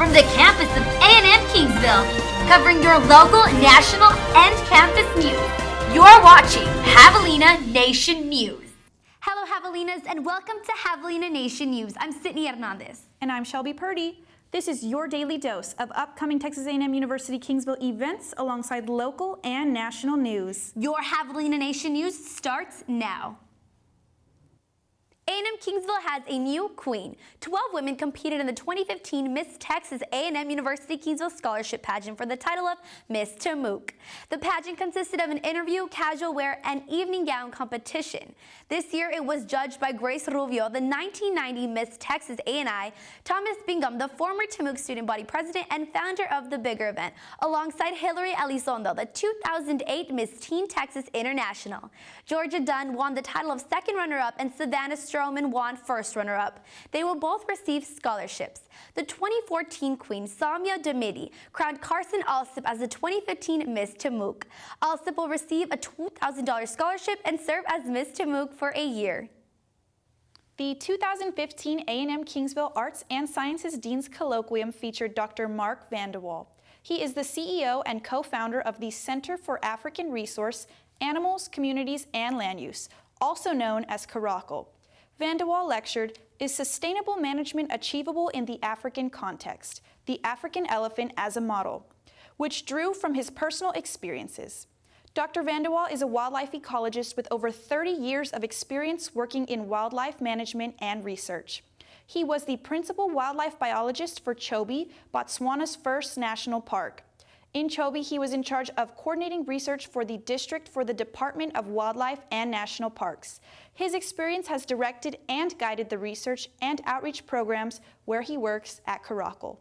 from the campus of A&M Kingsville, covering your local, national, and campus news. You're watching Javelina Nation News. Hello, Javelinas, and welcome to Javelina Nation News. I'm Sydney Hernandez. And I'm Shelby Purdy. This is your daily dose of upcoming Texas A&M University Kingsville events alongside local and national news. Your Javelina Nation News starts now. A&M Kingsville has a new queen. 12 women competed in the 2015 Miss Texas A&M University Kingsville Scholarship Pageant for the title of Miss TAMUK. The pageant consisted of an interview, casual wear, and evening gown competition. This year, it was judged by Grace Rubio, the 1990 Miss Texas A&I, Thomas Bingham, the former TAMUK student body president and founder of the bigger event, alongside Hillary Elizondo, the 2008 Miss Teen Texas International. Georgia Dunn won the title of second runner-up, and Savannah Stroman won first runner-up. They will both receive scholarships. The 2014 Queen, Samia Damidi, crowned Carson Alsip as the 2015 Miss TAMUK. Alsip will receive a $2,000 scholarship and serve as Miss TAMUK for a year. The 2015 A&M Kingsville Arts and Sciences Dean's Colloquium featured Dr. Mark Vandewaal. He is the CEO and co-founder of the Center for African Resource, Animals, Communities, and Land Use, also known as CARACL. Vandewaal lectured, "Is sustainable management achievable in the African context? The African elephant as a model," which drew from his personal experiences. Dr. Vandewaal is a wildlife ecologist with over 30 years of experience working in wildlife management and research. He was the principal wildlife biologist for Shelby, Botswana's first national park. In Shelby, he was in charge of coordinating research for the district for the Department of Wildlife and National Parks. His experience has directed and guided the research and outreach programs where he works at CARACL.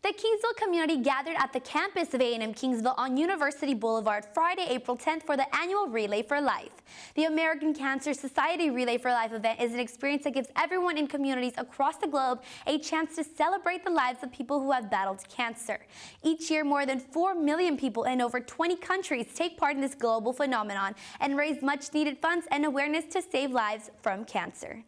The Kingsville community gathered at the campus of A&M Kingsville on University Boulevard Friday, April 10th for the annual Relay for Life. The American Cancer Society Relay for Life event is an experience that gives everyone in communities across the globe a chance to celebrate the lives of people who have battled cancer. Each year, more than 4 million people in over 20 countries take part in this global phenomenon and raise much-needed funds and awareness to save lives from cancer.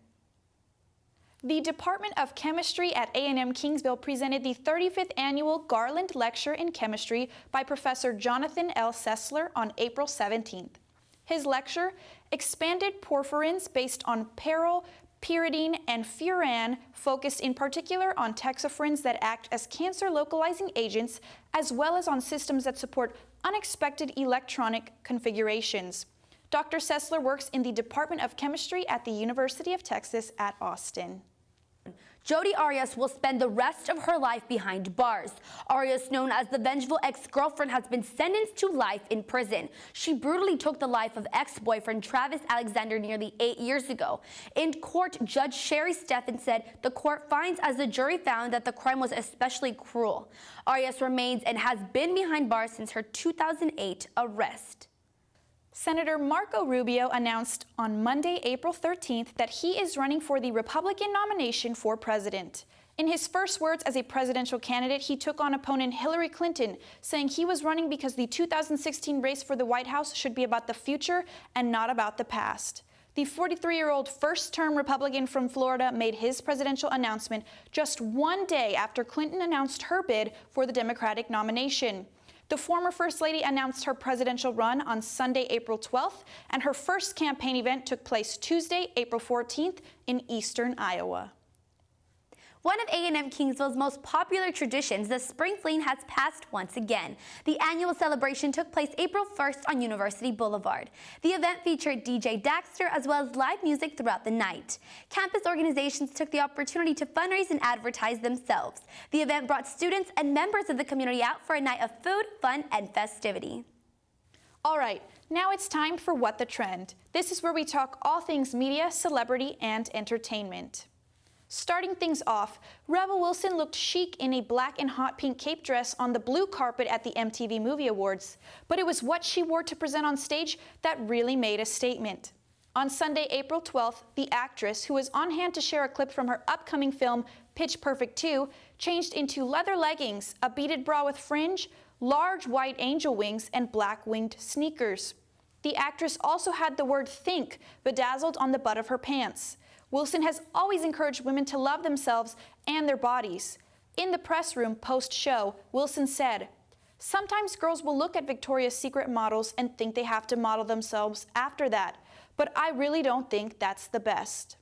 The Department of Chemistry at A&M Kingsville presented the 35th Annual Garland Lecture in Chemistry by Professor Jonathan L. Sessler on April 17th. His lecture, Expanded Porphyrins Based on Peril, Pyridine, and Furan, focused in particular on texafrins that act as cancer-localizing agents, as well as on systems that support unexpected electronic configurations. Dr. Sessler works in the Department of Chemistry at the University of Texas at Austin. Jodi Arias will spend the rest of her life behind bars. Arias, known as the vengeful ex-girlfriend, has been sentenced to life in prison. She brutally took the life of ex-boyfriend Travis Alexander nearly 8 years ago. In court, Judge Sherry Steffen said the court finds, as the jury found, that the crime was especially cruel. Arias remains and has been behind bars since her 2008 arrest. Senator Marco Rubio announced on Monday, April 13th, that he is running for the Republican nomination for president. In his first words as a presidential candidate, he took on opponent Hillary Clinton, saying he was running because the 2016 race for the White House should be about the future and not about the past. The 43-year-old first-term Republican from Florida made his presidential announcement just one day after Clinton announced her bid for the Democratic nomination. The former First Lady announced her presidential run on Sunday, April 12th, and her first campaign event took place Tuesday, April 14th in eastern Iowa. One of A&M Kingsville's most popular traditions, the Spring Fling, has passed once again. The annual celebration took place April 1st on University Boulevard. The event featured DJ Daxter as well as live music throughout the night. Campus organizations took the opportunity to fundraise and advertise themselves. The event brought students and members of the community out for a night of food, fun, and festivity. All right, now it's time for What the Trend. This is where we talk all things media, celebrity, and entertainment. Starting things off, Rebel Wilson looked chic in a black and hot pink cape dress on the blue carpet at the MTV Movie Awards, but it was what she wore to present on stage that really made a statement. On Sunday, April 12th, the actress, who was on hand to share a clip from her upcoming film Pitch Perfect 2, changed into leather leggings, a beaded bra with fringe, large white angel wings, and black winged sneakers. The actress also had the word "think" bedazzled on the butt of her pants. Wilson has always encouraged women to love themselves and their bodies. In the press room post-show, Wilson said, "Sometimes girls will look at Victoria's Secret models and think they have to model themselves after that, but I really don't think that's the best."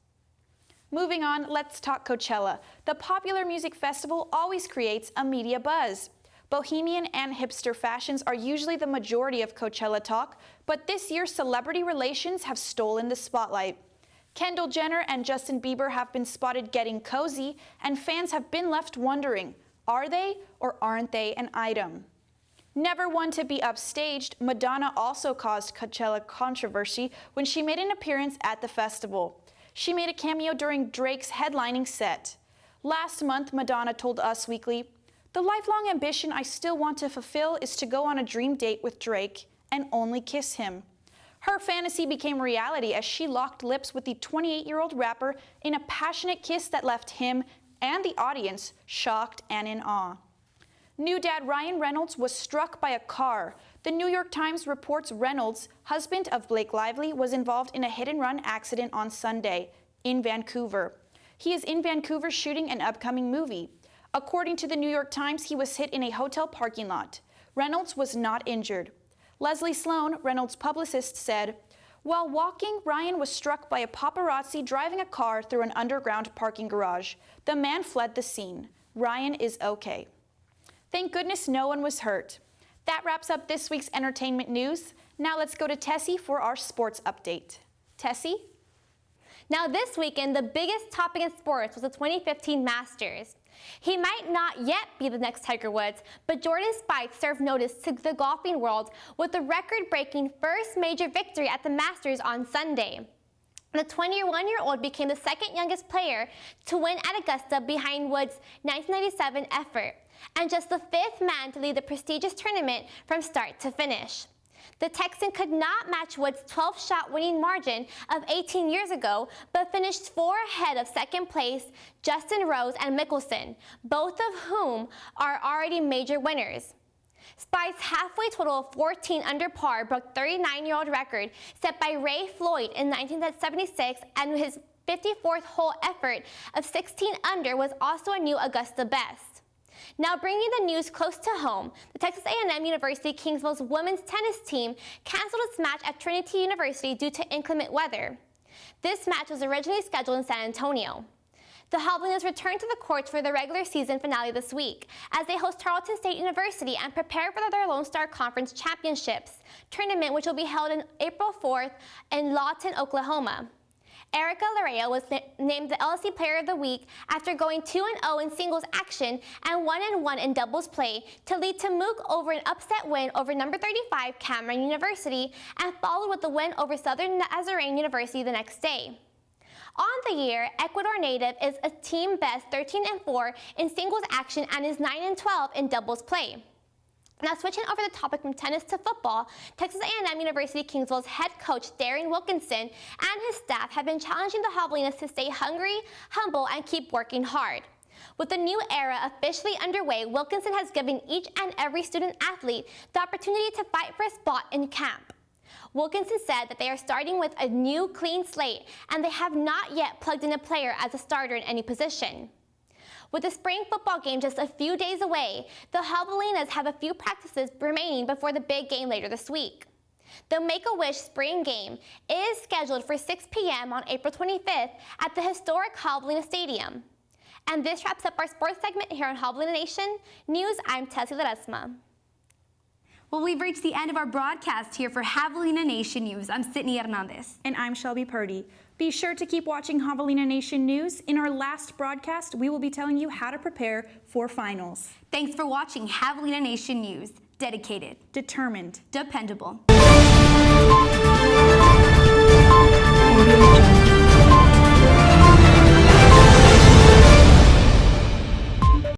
Moving on, let's talk Coachella. The popular music festival always creates a media buzz. Bohemian and hipster fashions are usually the majority of Coachella talk, but this year celebrity relations have stolen the spotlight. Kendall Jenner and Justin Bieber have been spotted getting cozy, and fans have been left wondering, are they or aren't they an item? Never one to be upstaged, Madonna also caused Coachella controversy when she made an appearance at the festival. She made a cameo during Drake's headlining set. Last month, Madonna told Us Weekly, "The lifelong ambition I still want to fulfill is to go on a dream date with Drake and only kiss him." Her fantasy became reality as she locked lips with the 28-year-old rapper in a passionate kiss that left him and the audience shocked and in awe. New dad Ryan Reynolds was struck by a car. The New York Times reports Reynolds, husband of Blake Lively, was involved in a hit-and-run accident on Sunday in Vancouver. He is in Vancouver shooting an upcoming movie. According to the New York Times, he was hit in a hotel parking lot. Reynolds was not injured. Leslie Sloan, Reynolds' publicist, said, "While walking, Ryan was struck by a paparazzi driving a car through an underground parking garage. The man fled the scene. Ryan is okay." Thank goodness no one was hurt. That wraps up this week's entertainment news. Now let's go to Tessie for our sports update. Tessie? Now this weekend, the biggest topic in sports was the 2015 Masters. He might not yet be the next Tiger Woods, but Jordan Spieth served notice to the golfing world with the record-breaking first major victory at the Masters on Sunday. The 21-year-old became the second youngest player to win at Augusta behind Woods' 1997 effort, and just the fifth man to lead the prestigious tournament from start to finish. The Texan could not match Woods' 12-shot winning margin of 18 years ago, but finished 4 ahead of second place Justin Rose and Mickelson, both of whom are already major winners. Spieth's halfway total of 14 under par broke 39-year-old record set by Ray Floyd in 1976, and his 54th hole effort of 16 under was also a new Augusta best. Now bringing the news close to home, the Texas A&M University Kingsville's women's tennis team canceled its match at Trinity University due to inclement weather. This match was originally scheduled in San Antonio. The Javelinas return to the courts for the regular season finale this week as they host Tarleton State University and prepare for their Lone Star Conference Championships tournament, which will be held on April 4th in Lawton, Oklahoma. Erica Larea was named the LSC Player of the Week after going 2-0 in singles action and 1-1 in doubles play to lead TAMUK over an upset win over number 35 Cameron University, and followed with the win over Southern Nazarene University the next day. On the year, Ecuador native is a team best 13-4 in singles action and is 9-12 in doubles play. Now switching over the topic from tennis to football, Texas A&M University Kingsville's head coach Darren Wilkinson and his staff have been challenging the Javelinas to stay hungry, humble, and keep working hard. With the new era officially underway, Wilkinson has given each and every student athlete the opportunity to fight for a spot in camp. Wilkinson said that they are starting with a new clean slate and they have not yet plugged in a player as a starter in any position. With the spring football game just a few days away, the Javelinas have a few practices remaining before the big game later this week. The Make-A-Wish spring game is scheduled for 6 p.m. on April 25th at the historic Javelina Stadium. And this wraps up our sports segment here on Javelina Nation News. I'm Tessie Ledesma. Well, we've reached the end of our broadcast here for Javelina Nation News. I'm Sydney Hernandez. And I'm Shelby Purdy. Be sure to keep watching Javelina Nation News. In our last broadcast, we will be telling you how to prepare for finals. Thanks for watching Javelina Nation News. Dedicated, determined, dependable.